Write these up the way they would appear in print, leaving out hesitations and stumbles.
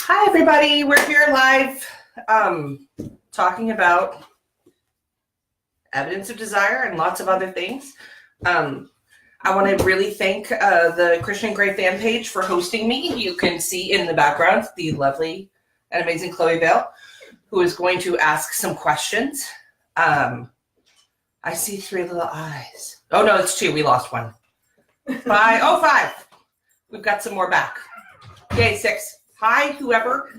Hi, everybody. We're here live talking about evidence of desire and lots of other things. I want to really thank the Christian Grey fan page for hosting me. You can see in the background the lovely and amazing Chloe Vale, who is going to ask some questions. I see 3 little eyes. Oh, no, it's 2. We lost 1. 5. We've got some more back. Okay, 6. Hi, whoever.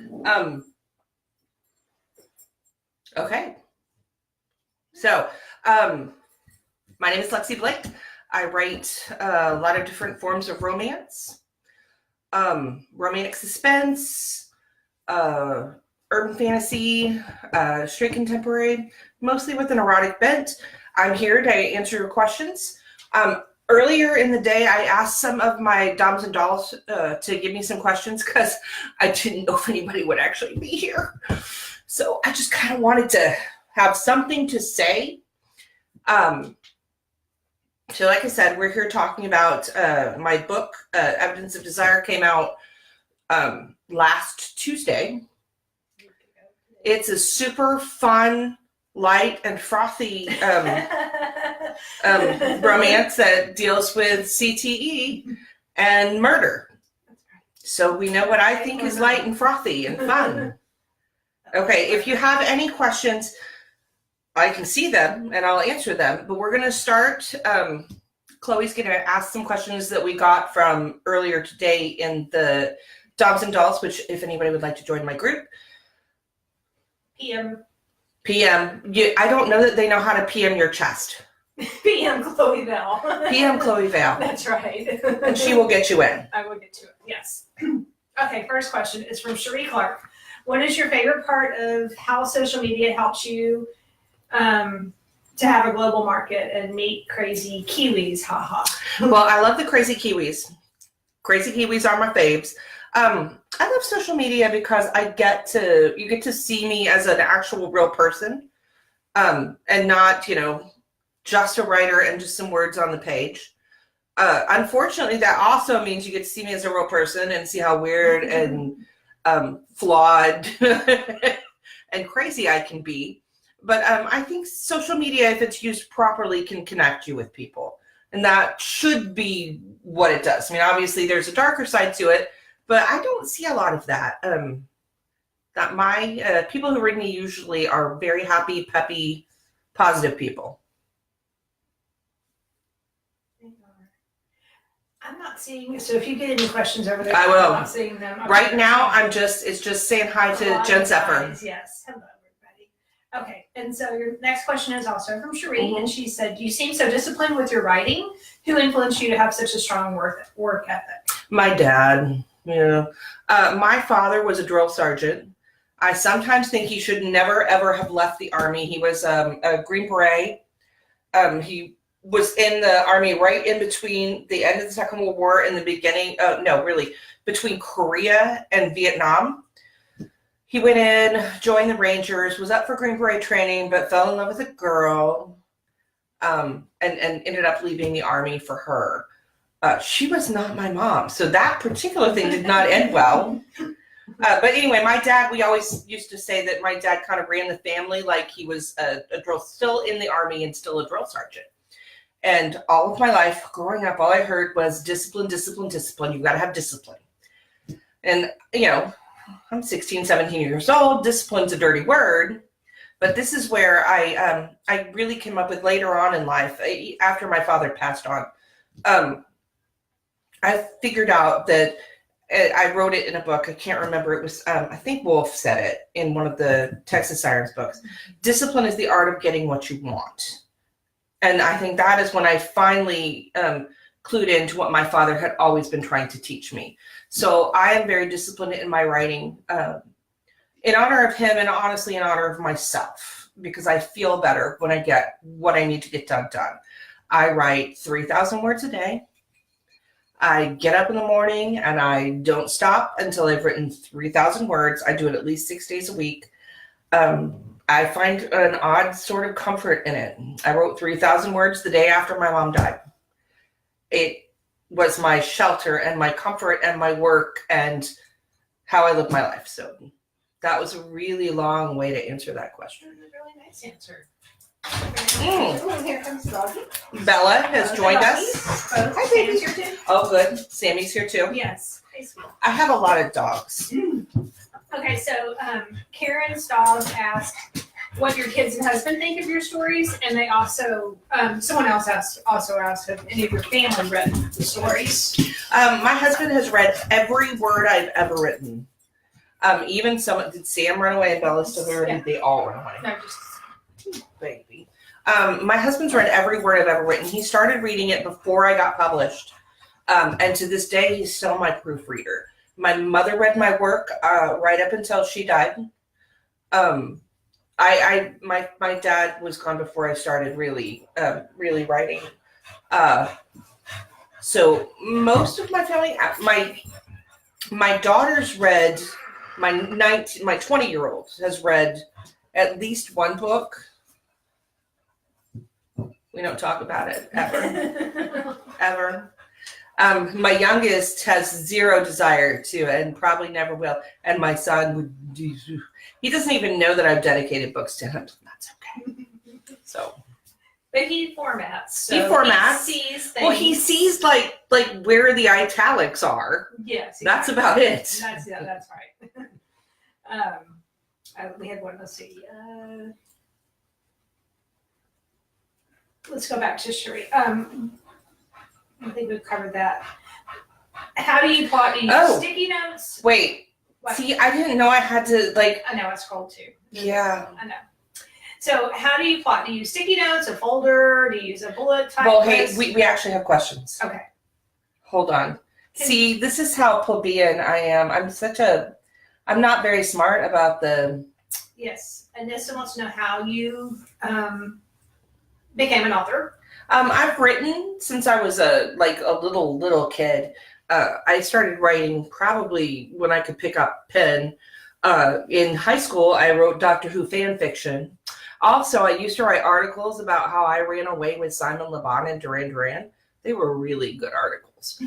Okay. So, my name is Lexi Blake. I write a lot of different forms of romance, romantic suspense, urban fantasy, straight contemporary, mostly with an erotic bent. I'm here to answer your questions. Earlier in the day, I asked some of my doms and dolls to give me some questions because I didn't know if anybody would actually be here. So I just kind of wanted to have something to say. So like I said, we're here talking about my book, Evidence of Desire, came out last Tuesday. It's a super fun, light and frothy romance that deals with CTE and murder. So we know what I think is light and frothy and fun. Okay, if you have any questions, I can see them and I'll answer them, but we're going to start. Chloe's going to ask some questions that we got from earlier today in the Doms and Dolls, which if anybody would like to join my group. PM. I don't know that they know how to PM your chest. PM Chloe Vale. PM Chloe Vale. That's right. And she will get you in. I will get to it, yes. Okay, first question is from Cherie Clark. What is your favorite part of how social media helps you to have a global market and meet crazy Kiwis? Haha. Well, I love the crazy Kiwis. Crazy Kiwis are my faves. I love social media because you get to see me as an actual real person, and not, just a writer and just some words on the page. Unfortunately, that also means you get to see me as a real person and see how weird and flawed and crazy I can be. But I think social media, if it's used properly, can connect you with people. And that should be what it does. I mean, obviously, there's a darker side to it, but I don't see a lot of that. That my people who read me usually are very happy, peppy, positive people. I'm not seeing, so if you get any questions over there, I will. I'm not seeing them. Right now, it's just saying hi to Jen Zephyr. Yes, hello everybody. Okay, and so your next question is also from Cherie, and she said, you seem so disciplined with your writing. Who influenced you to have such a strong work ethic? My dad. My father was a drill sergeant. I sometimes think he should never, ever have left the Army. He was a Green Beret. He was in the Army right in between the end of the Second World War and the beginning, between Korea and Vietnam. He went in, joined the Rangers, was up for Green Beret training, but fell in love with a girl, and ended up leaving the Army for her. She was not my mom, so that particular thing did not end well. But anyway, my dad, we always used to say that my dad kind of ran the family like he was a drill, still in the Army and still a drill sergeant. And all of my life, growing up, all I heard was discipline, discipline, discipline. You've got to have discipline. And, I'm 16, 17 years old. Discipline's a dirty word. But this is where I really came up with later on in life, after my father passed on. I figured out that I wrote it in a book. I can't remember. It was, I think Wolf said it in one of the Texas Sirens books. Discipline is the art of getting what you want. And I think that is when I finally clued into what my father had always been trying to teach me. So I am very disciplined in my writing in honor of him and honestly in honor of myself, because I feel better when I get what I need to get done. I write 3,000 words a day. I get up in the morning and I don't stop until I've written 3,000 words. I do it at least 6 days a week. I find an odd sort of comfort in it. I wrote 3,000 words the day after my mom died. It was my shelter and my comfort and my work, and how I live my life. So that was a really long way to answer that question. That was a really nice answer. Mm. Here comes Doggy. Bella has joined us. Hi, Sammy's here too. Oh, good. Sammy's here too. Yes. Hey, sweet. I have a lot of dogs. Okay, so Karen's dog asked what your kids and husband think of your stories, and they also, someone else also asked if any of your family read the stories. My husband has read every word I've ever written. Even did Sam run away and Bella still here, or did they all run away? No, just Baby. My husband's read every word I've ever written. He started reading it before I got published. And to this day, he's still my proofreader. My mother read my work right up until she died. My dad was gone before I started really writing. So most of my family, my daughter's read, my 20-year-old has read at least one book. We don't talk about it ever, ever. My youngest has zero desire to, and probably never will. And my son he doesn't even know that I've dedicated books to him. That's okay. So. But he formats. So he formats. He sees things. Well, he sees like where the italics are. Yes. That's about it. That's right. We had one. Let's see. Let's go back to Cherie. I think we've covered that. How do you plot? Do you use sticky notes? Wait. What? See, I didn't know I had to I know it's cold too. Yeah. I know. So how do you plot? Do you use sticky notes, a folder? Do you use a bullet type? Well, list? hey, we actually have questions. Okay. Hold on. See, this is how plebeian I am. I'm not very smart about the. Yes, and Nissa wants to know how you became an author. I've written since I was a little kid. I started writing probably when I could pick up pen. In high school, I wrote Doctor Who fan fiction. Also, I used to write articles about how I ran away with Simon Le Bon and Duran Duran. They were really good articles.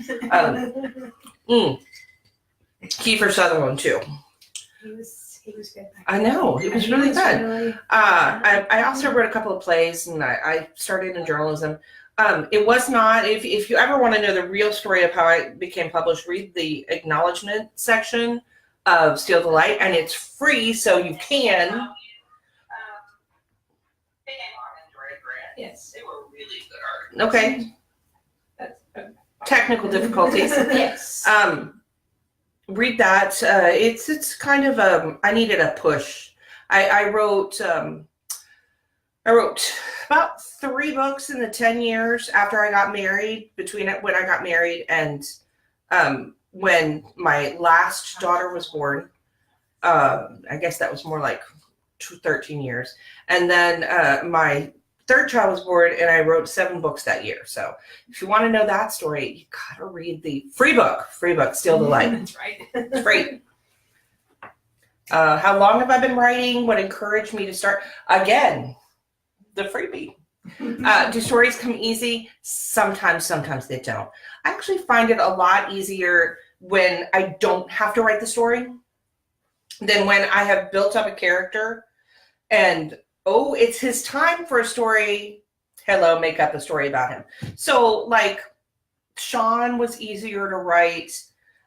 Kiefer Sutherland too. He was good. I know, it was really good. I also wrote a couple of plays, and I started in journalism. It was not, if you ever want to know the real story of how I became published, read the acknowledgement section of Steal the Light, and it's free, so you can. Yes. They were really good articles. Okay. Technical difficulties. Yes. Read that. It's kind of I needed a push. I wrote about 3 books in the 10 years after I got married, between when I got married and when my last daughter was born. I guess that was more like 13 years. And then my 3rd child was born, and I wrote 7 books that year. So if you want to know that story, you gotta read the free book, Steal the Light. That's right. It's great. How long have I been writing? What encouraged me to start? Again, the freebie. Do stories come easy? Sometimes they don't. I actually find it a lot easier when I don't have to write the story than when I have built up a character and it's his time for a story. Hello, make up a story about him. So, like, Sean was easier to write.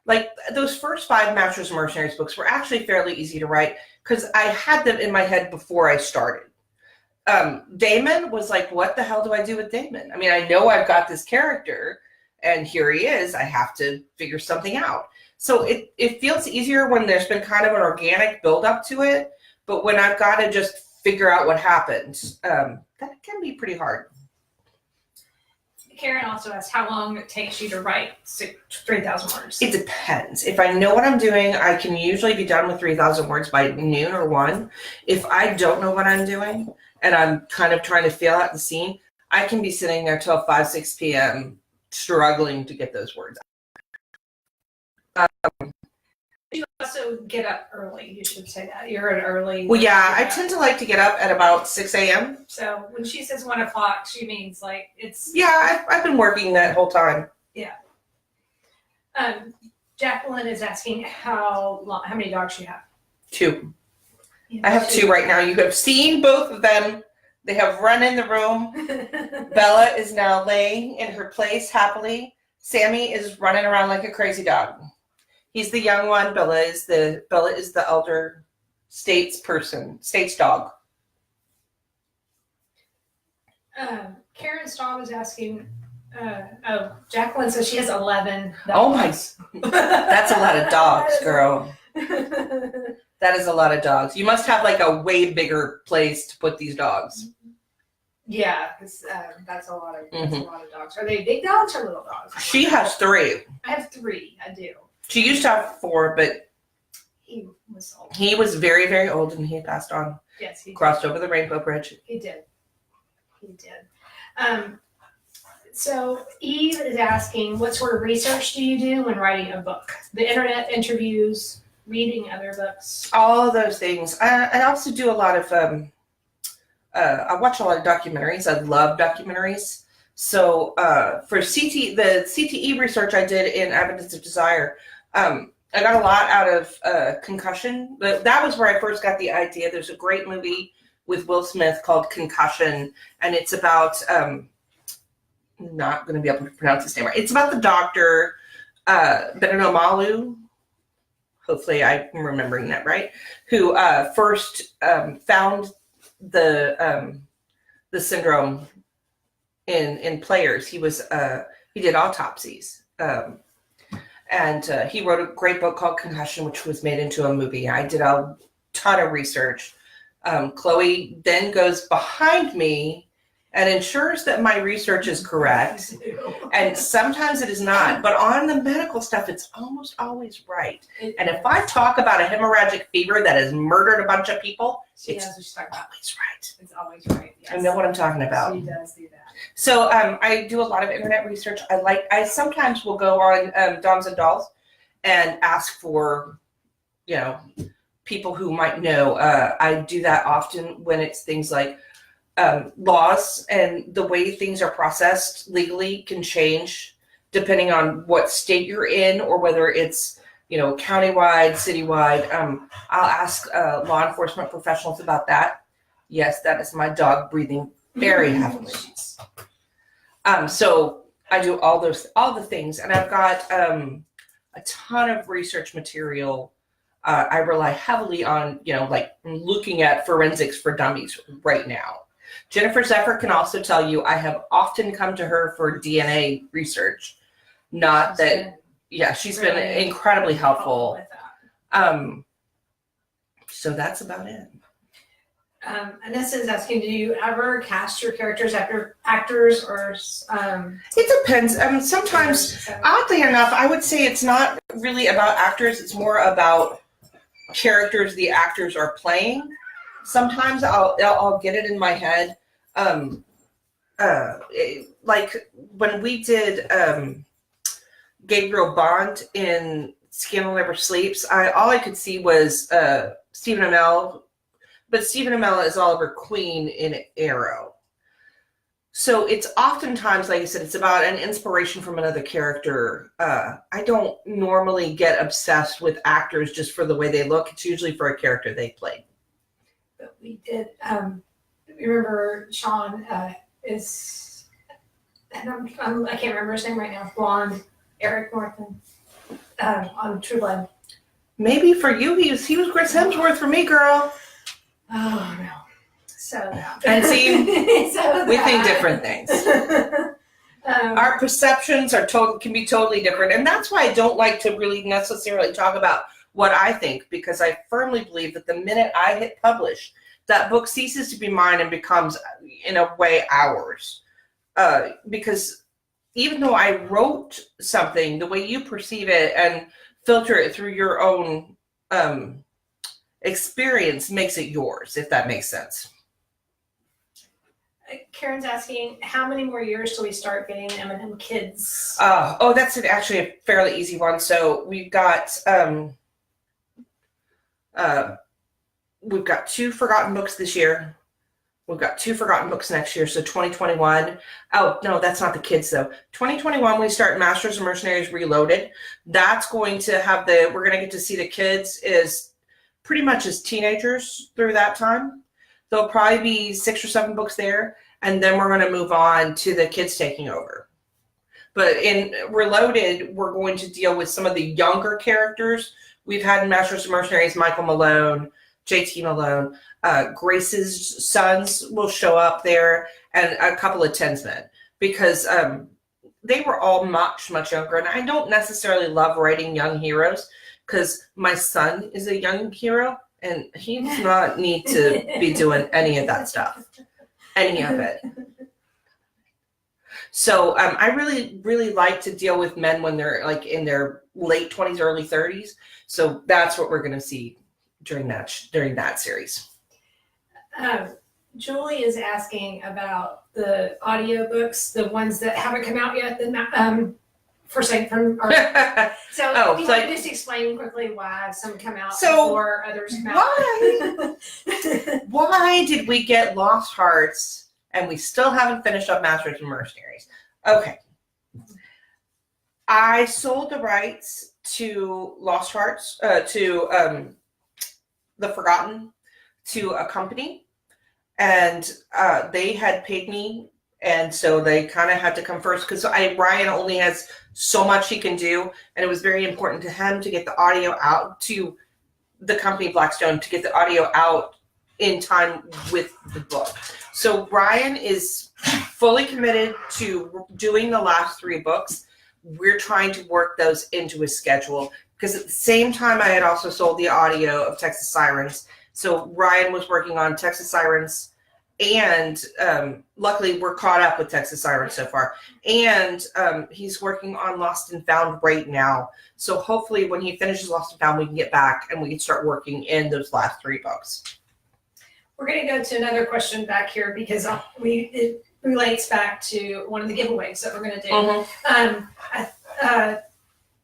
Like, those first 5 Masters and Mercenaries books were actually fairly easy to write because I had them in my head before I started. Damon was like, what the hell do I do with Damon? I mean, I know I've got this character, and here he is. I have to figure something out. So it feels easier when there's been kind of an organic build-up to it, but when I've got to just figure out what happened, that can be pretty hard. Karen also asked how long it takes you to write 3,000 words. It depends. If I know what I'm doing, I can usually be done with 3,000 words by noon or 1. If I don't know what I'm doing and I'm kind of trying to feel out the scene, I can be sitting there till 5, 6 p.m. struggling to get those words out. You also get up early. You should say that. You're an early. Well, yeah, I tend to like to get up at about 6 a.m. So when she says 1 o'clock, she means like it's. Yeah, I've been working that whole time. Yeah. Jacqueline is asking how many dogs you have. 2. I have 2 right now. You have seen both of them. They have run in the room. Bella is now laying in her place happily. Sammy is running around like a crazy dog. He's the young one. Bella is the elder states dog. Karen Staub is asking. Jacqueline says she has 11 dogs. Oh my! That's a lot of dogs, girl. That is a lot of dogs. You must have like a way bigger place to put these dogs. Yeah, because that's a lot of dogs. Are they big dogs or little dogs? She has 3. I have 3. I do. She used to have 4, but he was old. He was very, very old, and he passed on. Yes, he crossed over the Rainbow Bridge. He did. He did. So Eve is asking, what sort of research do you do when writing a book? The internet, interviews, reading other books? All of those things. I also do a lot of, I watch a lot of documentaries. I love documentaries. So for the CTE research I did in Evidence of Desire, I got a lot out of Concussion. That was where I first got the idea. There's a great movie with Will Smith called Concussion, and it's about... not going to be able to pronounce his name right. It's about the doctor, Benenomalu, hopefully I'm remembering that right, who first found the syndrome in players. He did autopsies. And he wrote a great book called Concussion, which was made into a movie. I did a ton of research. Chloe then goes behind me and ensures that my research is correct. And sometimes it is not. But on the medical stuff, it's almost always right. And if I talk about a hemorrhagic fever that has murdered a bunch of people, it's always right. It's always right. Yes. I know what I'm talking about. She does do that. So I do a lot of internet research. I sometimes will go on Doms and Dolls and ask for, people who might know. I do that often when it's things like laws and the way things are processed legally can change depending on what state you're in or whether it's, countywide, citywide. I'll ask law enforcement professionals about that. Yes, that is my dog breathing very heavily. So I do all the things, and I've got a ton of research material. I rely heavily on, like looking at forensics for dummies right now. Jennifer Zephyr can also tell you I have often come to her for DNA research. Not that, yeah, she's really been incredibly helpful. With that. So that's about it. Anissa is asking, do you ever cast your characters after actors or? It depends. Sometimes, oddly enough, I would say it's not really about actors. It's more about characters the actors are playing. Sometimes I'll get it in my head. Like when we did Gabriel Bond in Scandal Never Sleeps, all I could see was Stephen Amell, but Stephen Amell is Oliver Queen in Arrow. So it's oftentimes, like I said, it's about an inspiration from another character. I don't normally get obsessed with actors just for the way they look. It's usually for a character they played. But we did. Remember Sean is, and I can't remember his name right now. Blonde, Eric Norton on True Blood. Maybe for you, he was Chris Hemsworth. For me, girl. Oh no. So that. And see, we think different things. Our perceptions can be totally different, and that's why I don't like to really necessarily talk about what I think, because I firmly believe that the minute I hit publish, that book ceases to be mine and becomes, in a way, ours. Because even though I wrote something, the way you perceive it and filter it through your own experience makes it yours, if that makes sense. Karen's asking, how many more years till we start getting M&M Kids? That's actually a fairly easy one. So we've got 2 forgotten books this year. We've got 2 forgotten books next year, so 2021. Oh, no, that's not the kids, though. 2021, we start Masters and Mercenaries Reloaded. That's going to have we're going to get to see the kids is pretty much as teenagers through that time. There'll probably be 6 or 7 books there, and then we're going to move on to the kids taking over. But in Reloaded, we're going to deal with some of the younger characters. We've had in Masters and Mercenaries, Michael Malone, JT Malone. Grace's sons will show up there, and a couple of Tinsmen, because they were all much, much younger. And I don't necessarily love writing young heroes, because my son is a young hero, and he does not need to be doing any of that stuff. Any of it. So I really, really like to deal with men when they're like in their late 20s, early 30s. So that's what we're going to see during that series. Julie is asking about the audiobooks, the ones that haven't come out yet. So you want to just explain quickly why some come out before others come out? Why did we get Lost Hearts and we still haven't finished up Masters and Mercenaries? Okay. I sold the rights to Lost Hearts, to The Forgotten, to a company, and they had paid me, and so they kind of had to come first, because Ryan only has so much he can do, and it was very important to him to get the audio out to the company Blackstone, to get the audio out in time with the book. So Ryan is fully committed to doing the last 3 books. We're trying to work those into his schedule, because at the same time I had also sold the audio of Texas Sirens. So Ryan was working on Texas Sirens, and luckily we're caught up with Texas Sirens so far. And he's working on Lost and Found right now. So hopefully when he finishes Lost and Found, we can get back and we can start working in those last 3 books. We're going to go to another question back here, because it relates back to one of the giveaways that we're going to do. Mm-hmm.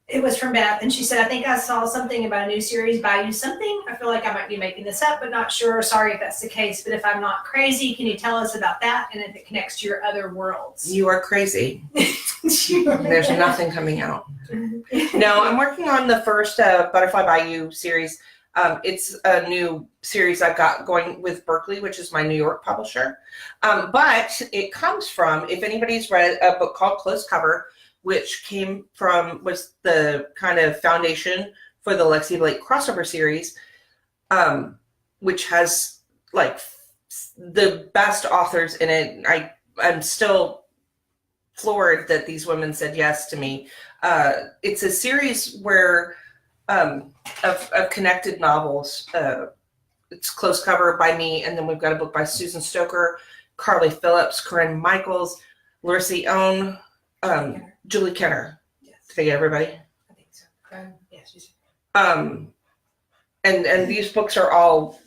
It was from Beth, and she said, I think I saw something about a new series, Bayou something. I feel like I might be making this up, but not sure. Sorry if that's the case, but if I'm not crazy, can you tell us about that, and if it connects to your other worlds? You are crazy. There's nothing coming out. No, I'm working on the first Butterfly Bayou series. It's a new series I've got going with Berkeley, which is my New York publisher. But it comes from, if anybody's read a book called Close Cover, which was the kind of foundation for the Lexi Blake crossover series, which has like the best authors in it. I'm still floored that these women said yes to me. It's a series where of connected novels. It's Close Cover by me, and then we've got a book by Susan Stoker, Carly Phillips, Corinne Michaels, Larissa Own, Julie Kenner. Yes. Did I get everybody? I think so. Yes. And these books are all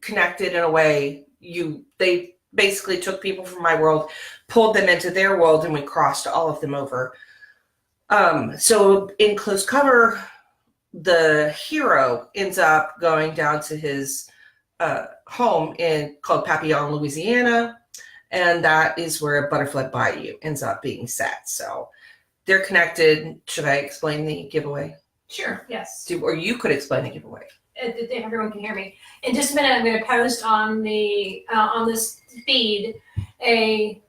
connected in a way. They basically took people from my world, pulled them into their world, and we crossed all of them over. So in Close Cover, the hero ends up going down to his home called Papillon, Louisiana, and that is where Butterfly Bayou ends up being set. So they're connected. Should I explain the giveaway? Sure, yes. Or you could explain the giveaway. If everyone can hear me. In just a minute, I'm going to post on this feed a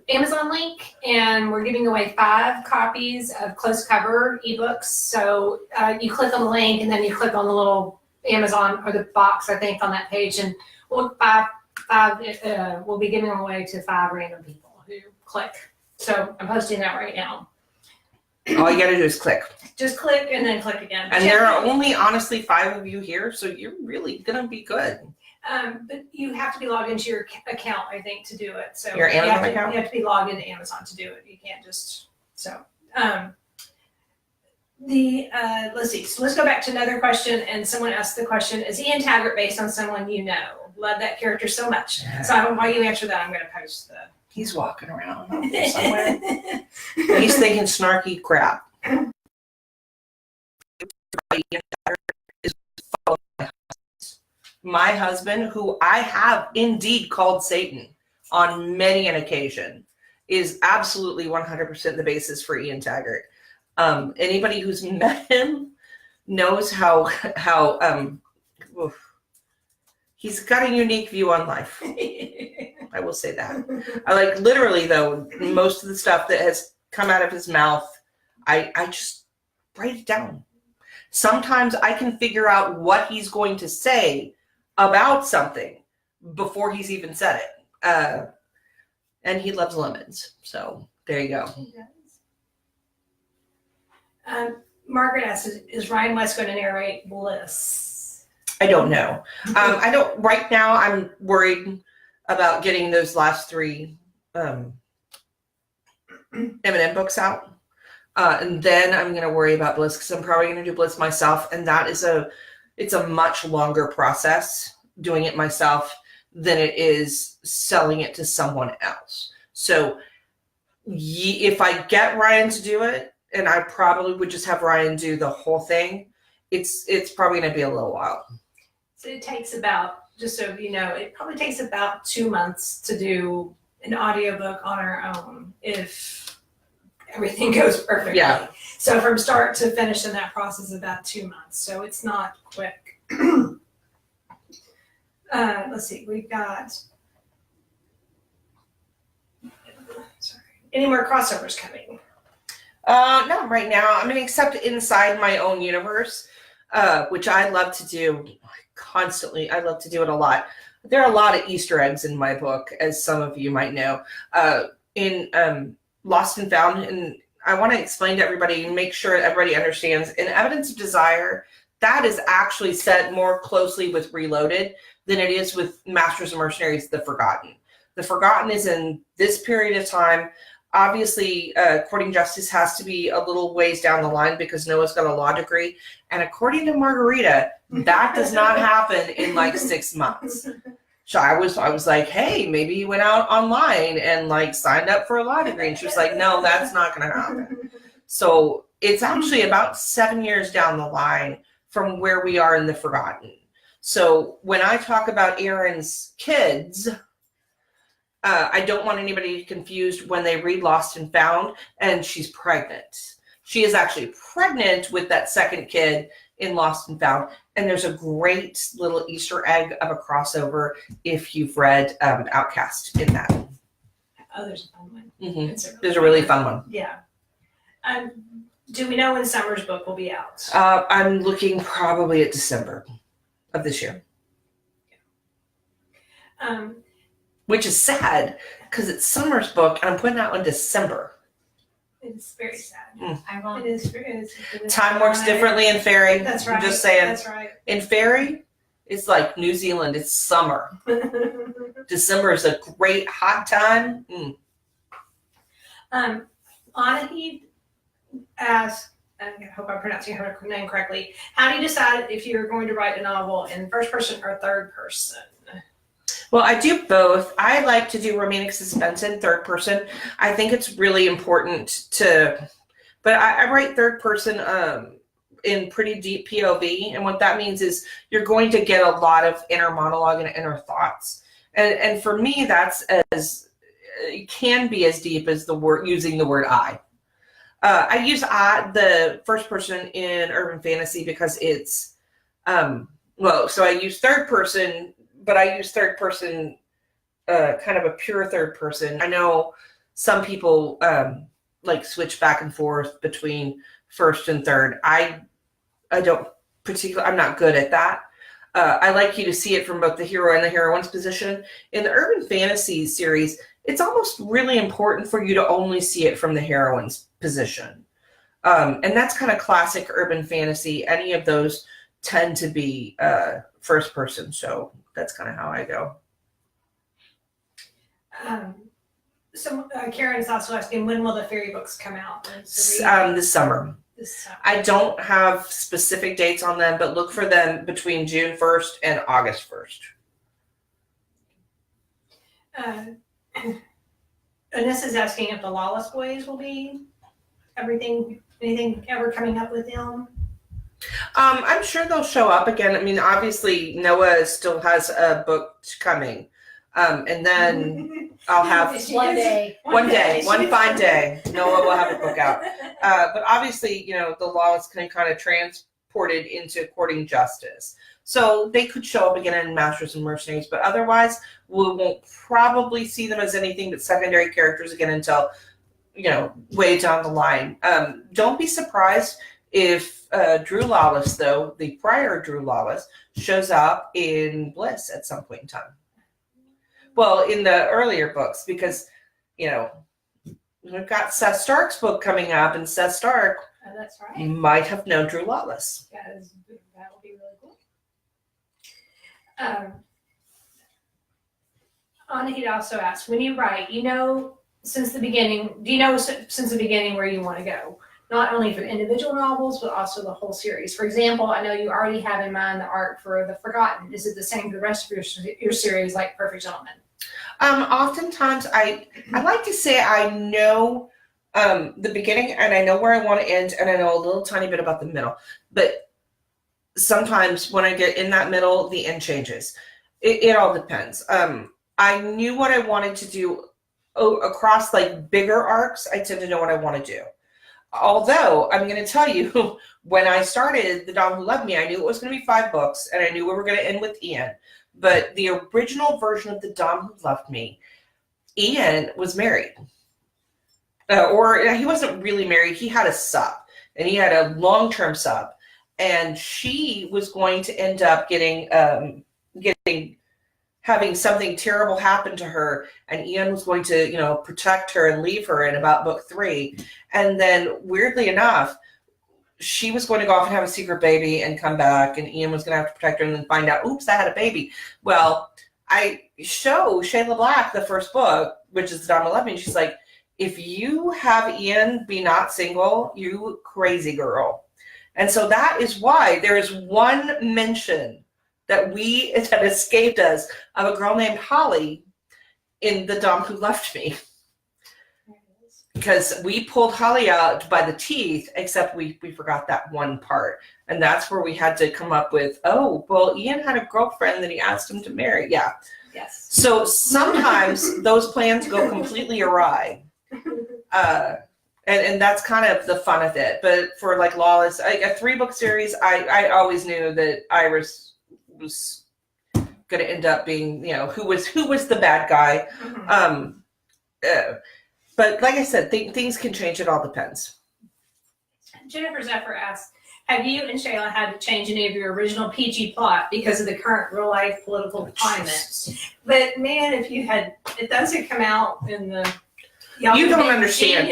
Amazon link, and we're giving away 5 copies of Close Cover ebooks. So you click on the link, and then you click on the little Amazon or the box, I think, on that page, and we'll we'll be giving them away to 5 random people who click. So I'm posting that right now. All you got to do is click. Just click and then click again. And there are only, honestly, 5 of you here, so you're really going to be good. But you have to be logged into your account, I think, to do it. So your Amazon account? You have to be logged into Amazon to do it. You can't just let's see. So let's go back to another question. And someone asked the question: is Ian Taggart based on someone you know? Love that character so much. Yeah. So while you answer that, I'm going to post the. He's walking around out there somewhere. He's thinking snarky crap. Ian Taggart is following my husband. my husband, who I have indeed called Satan on many an occasion, is absolutely 100% the basis for Ian Taggart. Anybody who's met him knows how he's got a unique view on life. I will say that. I like literally though, most of the stuff that has come out of his mouth, I just write it down. Sometimes I can figure out what he's going to say about something before he's even said it. And he loves lemons. So there you go. He does. Margaret asks, is Ryan West going to narrate Bliss? I don't know. I don't. Right now, I'm worried about getting those last 3 Eminem books out. And then I'm going to worry about Bliss because I'm probably going to do Bliss myself. And that is it's a much longer process doing it myself than it is selling it to someone else. So if I get Ryan to do it, and I probably would just have Ryan do the whole thing, it's probably going to be a little while. So it takes about, just so you know, it probably takes about 2 months to do an audiobook on our own if everything goes perfectly. Yeah. So from start to finish in that process is about 2 months. So it's not quick. Let's see, we've got, sorry, any more crossovers coming? Not right now. I mean, except inside my own universe, which I love to do constantly. I love to do it a lot. There are a lot of Easter eggs in my book, as some of you might know. In Lost and Found, and I want to explain to everybody and make sure everybody understands, in Evidence of Desire, that is actually set more closely with Reloaded than it is with Masters and Mercenaries, The Forgotten. The Forgotten is in this period of time. Obviously, courting justice has to be a little ways down the line because Noah's got a law degree. And according to Margarita, that does not happen in like 6 months. So I was like, hey, maybe you went out online and like signed up for a law degree. And she was like, no, that's not going to happen. So it's actually about 7 years down the line from where we are in The Forgotten. So when I talk about Aaron's kids, I don't want anybody to be confused when they read Lost and Found and she's pregnant. She is actually pregnant with that second kid in Lost and Found. And there's a great little Easter egg of a crossover if you've read Outcast in that. Oh, there's a fun one. Mm-hmm. There's a really fun one. Yeah. Do we know when Summer's book will be out? I'm looking probably at December of this year. Which is sad because it's Summer's book and I'm putting out in December. It's very sad. It is. Time works differently in Fairy. That's right. I'm just saying. That's right. In Fairy, it's like New Zealand. It's summer. December is a great hot time. Anahid asked, I hope I'm pronouncing her name correctly, how do you decide if you're going to write a novel in first person or third person? Well, I do both. I like to do romantic suspense in third person. I think it's really important but I write third person in pretty deep POV. And what that means is you're going to get a lot of inner monologue and inner thoughts. And for me, it can be as deep as using the word I. I use the first person in urban fantasy because it's, so I use third person, but I use third person, kind of a pure third person. I know some people like switch back and forth between first and third. I don't particularly, I'm not good at that. I like you to see it from both the hero and the heroine's position. In the urban fantasy series, it's almost really important for you to only see it from the heroine's position. And that's kind of classic urban fantasy. Any of those tend to be first person. So that's kind of how I go. So Karen is also asking, when will the fairy books come out? This summer. I don't have specific dates on them, but look for them between June 1st and August 1st. Anissa is asking if the Lawless Boys will be anything ever coming up with them? I'm sure they'll show up again. I mean, obviously Noah still has a book coming. And then I'll have one fine day, Noah will have a book out. But obviously, the law is kind of transported into courting justice. So they could show up again in Masters and Mercenaries, but otherwise we won't probably see them as anything but secondary characters again until, way down the line. Don't be surprised if Drew Lawless, though, the prior Drew Lawless, shows up in Bliss at some point in time. Well, in the earlier books, because, we've got Seth Stark's book coming up, and Seth Stark that's right. might have known Drew Lawless. That will be really cool. Anahita also asked, when you write, since the beginning where you want to go? Not only for individual novels, but also the whole series. For example, I know you already have in mind the art for The Forgotten. Is it the same for the rest of your series, like Perfect Gentleman? Oftentimes, I like to say I know the beginning, and I know where I want to end, and I know a little tiny bit about the middle. But sometimes when I get in that middle, the end changes. It all depends. I knew what I wanted to do across like bigger arcs. I tend to know what I want to do. Although, I'm going to tell you, when I started The Dom Who Loved Me, I knew it was going to be 5 books, and I knew we were going to end with Ian. But the original version of The Dom Who Loved Me, Ian was married. Or he wasn't really married. He had a sub, and he had a long-term sub. And she was going to end up having something terrible happen to her, and Ian was going to, protect her and leave her in about book 3. And then, weirdly enough, she was going to go off and have a secret baby and come back, and Ian was going to have to protect her and then find out, oops, I had a baby. Well, I show Shayla Black the first book, which is The Dom Who Loved Me, and she's like, if you have Ian be not single, you crazy girl. And so that is why there is one mention that escaped us of a girl named Holly in The Dom Who Loved Me. Because we pulled Holly out by the teeth, except we forgot that one part. And that's where we had to come up with, Ian had a girlfriend that he asked him to marry. Yeah. Yes. So sometimes those plans go completely awry. And that's kind of the fun of it. But for like Lawless, a 3-book series, I always knew that Iris was going to end up being, who was the bad guy. Mm-hmm. But like I said, things can change. It all depends. Jennifer Zephyr asks, have you and Shayla had to change any of your original PG plot because of the current real-life political climate? But man, if those had come out in the... You don't understand.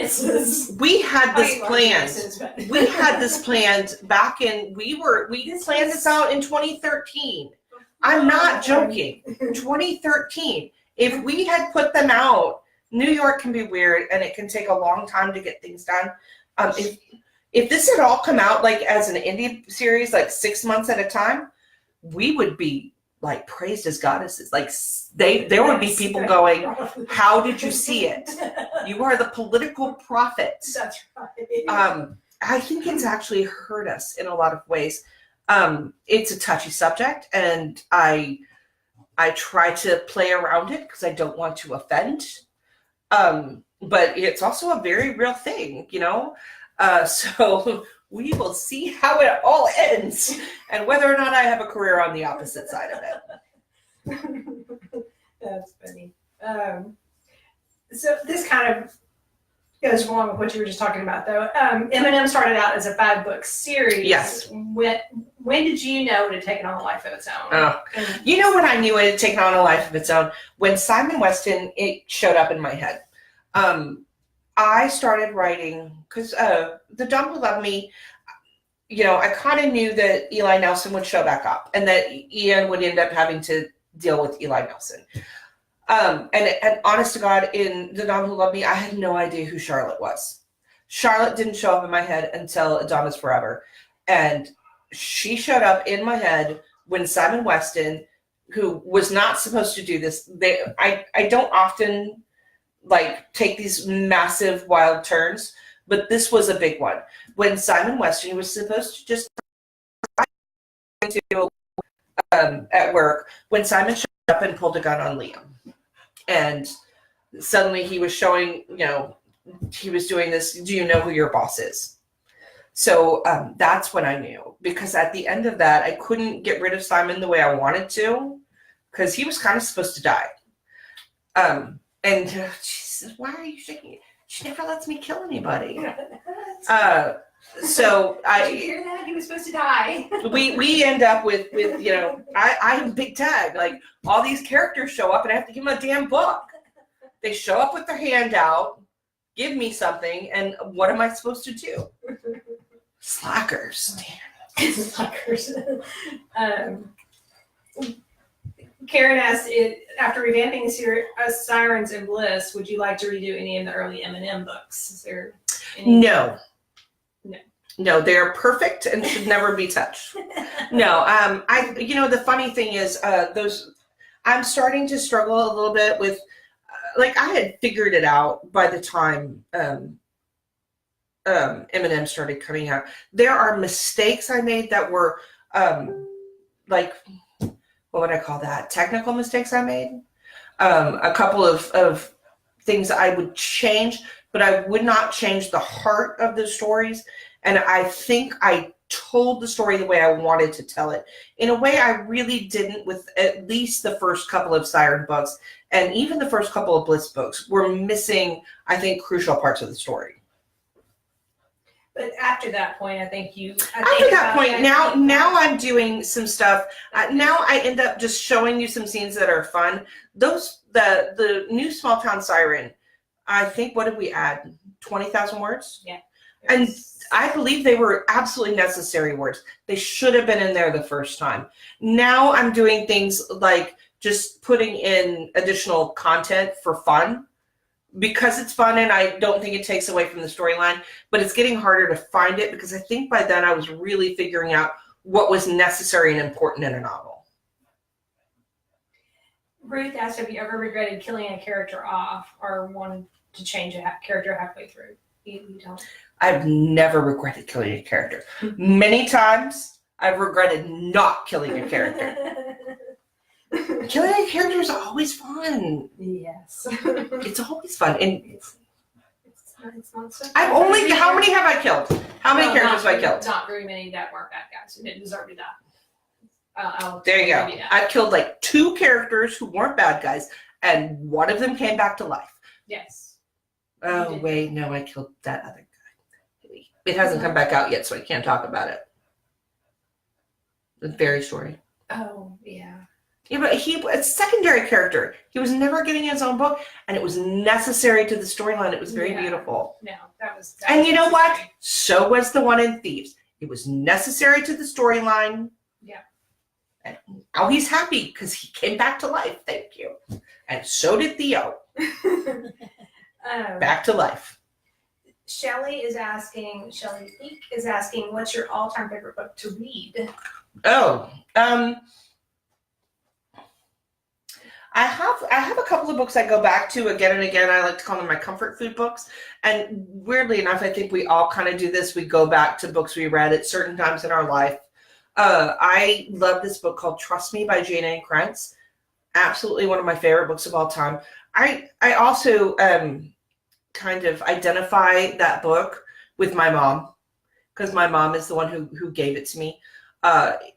We had this planned. We had this planned back in, we planned this out in 2013. I'm not joking. 2013. If we had put them out, New York can be weird and it can take a long time to get things done. If this had all come out like as an indie series, like 6 months at a time, we would be like praised as goddesses. Like there would be people going, how did you see it? You are the political prophet. That's right. I think it's actually hurt us in a lot of ways. It's a touchy subject, and I try to play around it because I don't want to offend. But it's also a very real thing, so we will see how it all ends and whether or not I have a career on the opposite side of it. That's funny. So this kind of goes along with what you were just talking about, though. Eminem started out as a 5-book series. Yes. When did you know it had taken on a life of its own? When I knew it had taken on a life of its own? When Simon Weston, it showed up in my head. I started writing because The Dom Who Loved Me, I kind of knew that Eli Nelson would show back up and that Ian would end up having to deal with Eli Nelson. And honest to God, in The Dom Who Loved Me, I had no idea who Charlotte was. Charlotte didn't show up in my head until Adonis Forever. And she showed up in my head when Simon Weston, who was not supposed to do this, I don't often take these massive wild turns, but this was a big one. When Simon Weston was supposed to just to at work when Simon showed up and pulled a gun on Liam. And suddenly he was showing, he was doing this, do you know who your boss is? So that's when I knew, because at the end of that, I couldn't get rid of Simon the way I wanted to, because he was kind of supposed to die. And she says, why are you shaking it? She never lets me kill anybody. So Did you hear that? He was supposed to die. we end up with I have a big tag. Like, all these characters show up and I have to give them a damn book. They show up with their hand out, give me something, and what am I supposed to do? Slackers. Damn. Slackers. Karen asked, after revamping Sirens and Bliss, would you like to redo any of the early M&M books? Is there any? No, they're perfect and should never be touched. No, the funny thing is, I'm starting to struggle a little bit with, I had figured it out by the time M&M started coming out. There are mistakes I made that were, what would I call that? Technical mistakes I made. A couple of things I would change, but I would not change the heart of the stories. And I think I told the story the way I wanted to tell it. In a way I really didn't, with at least the first couple of Siren books, and even the first couple of Bliss books were missing, I think, crucial parts of the story. But after that point, now I'm doing some stuff. Now I end up just showing you some scenes that are fun. The new Small Town Siren, I think, what did we add? 20,000 words? Yeah. And I believe they were absolutely necessary words. They should have been in there the first time. Now I'm doing things like just putting in additional content for fun, because it's fun and I don't think it takes away from the storyline, but it's getting harder to find it because I think by then I was really figuring out what was necessary and important in a novel. Ruth asked, have you ever regretted killing a character off or wanted to change a character halfway through? You don't? I've never regretted killing a character. Many times I've regretted not killing a character. Killing a character is always fun. Yes. It's always fun. And it's not so I've only, how many have I killed? How many characters have I killed? Not very many that weren't bad guys who didn't deserve to die. There you go. I killed 2 characters who weren't bad guys, and one of them came back to life. Yes. Oh, wait, no, I killed that other guy. It hasn't come back out yet, so I can't talk about it. The fairy story. Oh, yeah. Yeah, but he was a secondary character. He was never getting his own book, and it was necessary to the storyline. It was very beautiful. No, that was and you know what? So was the one in Thieves. It was necessary to the storyline. Yeah. And now he's happy because he came back to life. Thank you. And so did Theo. Back to life. Shelley Blake is asking, what's your all-time favorite book to read? Oh, I have a couple of books I go back to again and again. I like to call them my comfort food books. And weirdly enough, I think we all kind of do this. We go back to books we read at certain times in our life. I love this book called Trust Me by Jane A. Krentz. Absolutely one of my favorite books of all time. I also kind of identify that book with my mom, because my mom is the one who gave it to me.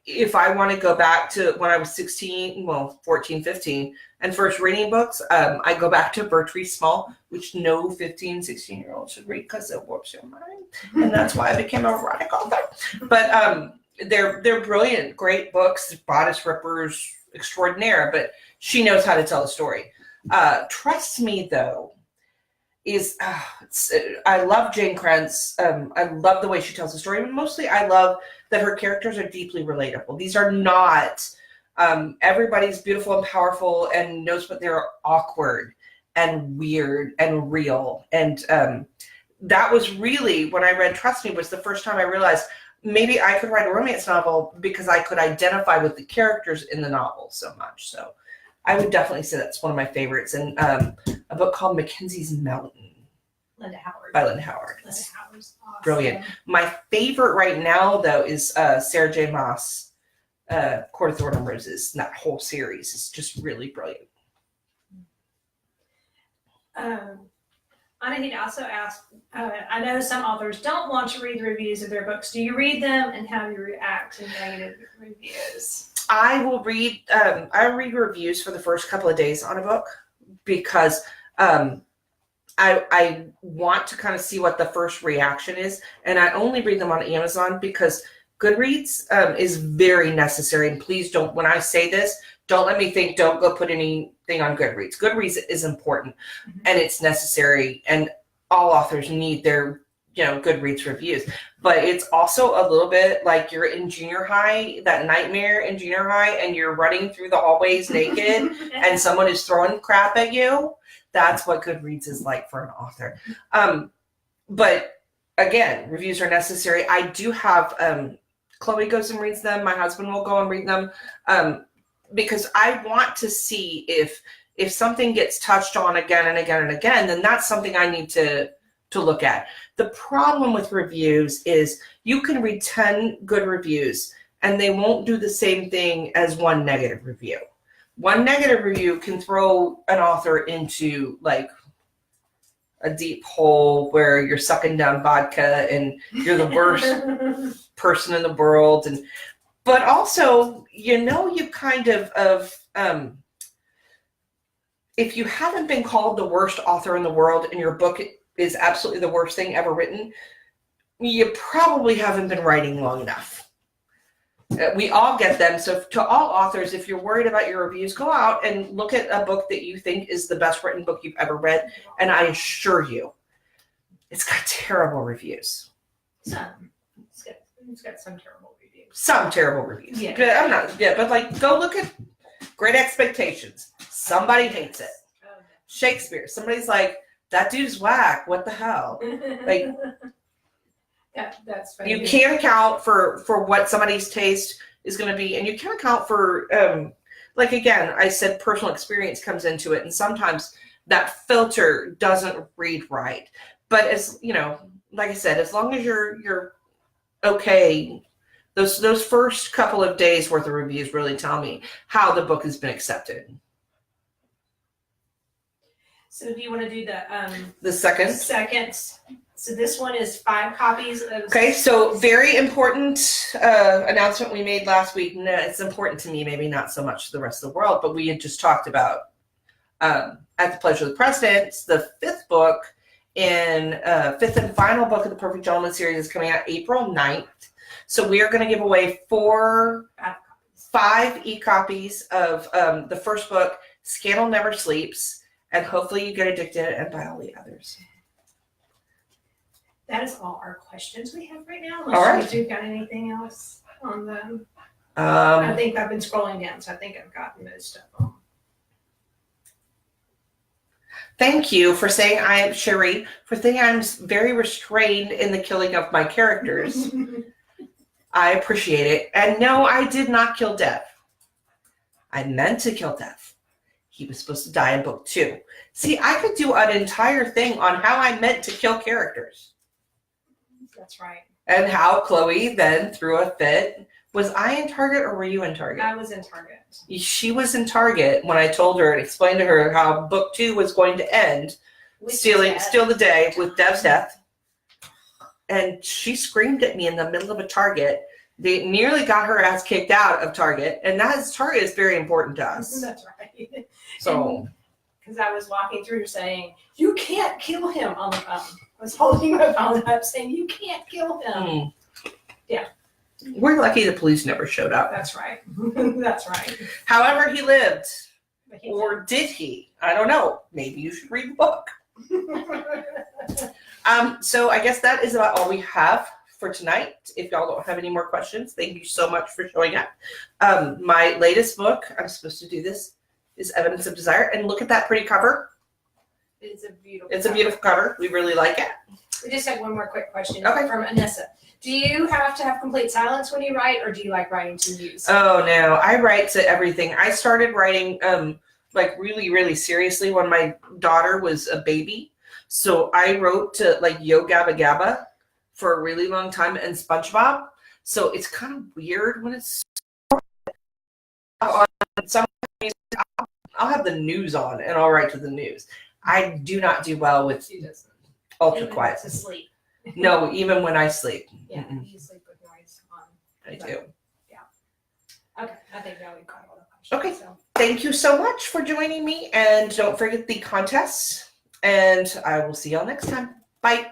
If I want to go back to when I was 14, 15, and first reading books, I go back to Bertrand Small, which no 15, 16-year-old should read because it warps your mind. And that's why I became a erotic author. But they're brilliant, great books, bodice rippers extraordinaire, but she knows how to tell a story. Trust Me, though, is I love Jane Krentz. I love the way she tells the story, but mostly I love that her characters are deeply relatable. These are not everybody's beautiful and powerful and knows, but they're awkward and weird and real. And that was really, when I read Trust Me, was the first time I realized maybe I could write a romance novel because I could identify with the characters in the novel so much. So I would definitely say that's one of my favorites. And a book called Mackenzie's Mountain. Linda Howard. By Linda Howard. Linda Howard's awesome. Brilliant. My favorite right now, though, is Sarah J. Maas. Court of Thorn and Roses. And that whole series is just really brilliant. Anahita also asked, I know some authors don't want to read the reviews of their books. Do you read them, and how do you react to negative reviews? I will read reviews for the first couple of days on a book because I want to kind of see what the first reaction is. And I only read them on Amazon because Goodreads is very necessary. And please don't, when I say this, don't let me think, don't go put anything on Goodreads. Goodreads is important and it's necessary. And all authors need their, Goodreads reviews. But it's also a little bit like you're in junior high, that nightmare in junior high, and you're running through the hallways naked and someone is throwing crap at you. That's what Goodreads is like for an author. But again, reviews are necessary. I do have, Chloe goes and reads them. My husband will go and read them because I want to see if something gets touched on again and again and again, then that's something I need to look at. The problem with reviews is you can read 10 good reviews and they won't do the same thing as one negative review. One negative review can throw an author into like a deep hole where you're sucking down vodka and you're the worst person in the world. But also, you kind of if you haven't been called the worst author in the world and your book is absolutely the worst thing ever written, you probably haven't been writing long enough. We all get them. So to all authors, if you're worried about your reviews, go out and look at a book that you think is the best written book you've ever read. And I assure you, it's got terrible reviews. Some. It's got some terrible reviews. Some terrible reviews. Yeah. But like, go look at Great Expectations. Somebody hates it. Shakespeare. Somebody's like, that dude's whack. What the hell? Like, that's funny. You can't account for what somebody's taste is going to be, and you can't account for like, again, I said personal experience comes into it, and sometimes that filter doesn't read right. But as like I said, as long as you're okay, those first couple of days worth of reviews really tell me how the book has been accepted. So do you want to do the second? So this one is 5 copies of... Okay, so very important announcement we made last week. No, it's important to me, maybe not so much to the rest of the world, but we had just talked about At the Pleasure of the President, the 5th book in 5th and final book of the Perfect Gentleman series is coming out April 9th. So we are going to give away 5 e-copies of the first book, Scandal Never Sleeps, and hopefully you get addicted and buy all the others. That is all our questions we have right now. All right. You've got anything else on them? I think I've been scrolling down, so I think I've gotten most of them. Thank you for saying Sherry, for saying I'm very restrained in the killing of my characters. I appreciate it. And no, I did not kill Dev. I meant to kill Dev. He was supposed to die in book 2. See, I could do an entire thing on how I meant to kill characters. That's right. And how Chloe then threw a fit. Was I in Target or were you in Target? I was in Target. She was in Target when I told her and explained to her how book 2 was going to end. Steal the day with Dev's death. And she screamed at me in the middle of a Target. They nearly got her ass kicked out of Target. And Target is very important to us. That's right. So, because I was walking through saying, you can't kill him on the phone. I was holding my phone up saying, you can't kill him. Yeah. We're lucky the police never showed up. That's right. That's right. However, he lived. Or did he? I don't know. Maybe you should read the book. So I guess that is about all we have for tonight. If y'all don't have any more questions, thank you so much for showing up. My latest book, I'm supposed to do this, is Evidence of Desire. And look at that pretty cover. It's a beautiful cover. We really like it. We just have one more quick question from Anissa. Do you have to have complete silence when you write, or do you like writing to music? Oh, no. I write to everything. I started writing like really, really seriously when my daughter was a baby. So I wrote to like Yo Gabba Gabba for a really long time and SpongeBob. So it's kind of weird when it's on some days, I'll have the news on and I'll write to the news. I do not do well with She doesn't. ultra Even quiet. to sleep. No, even when I sleep. Yeah, Mm-mm. you sleep with noise on. I do. Okay, I think now we've got all the questions. Okay. So. Thank you so much for joining me, and don't forget the contests, and I will see y'all next time. Bye.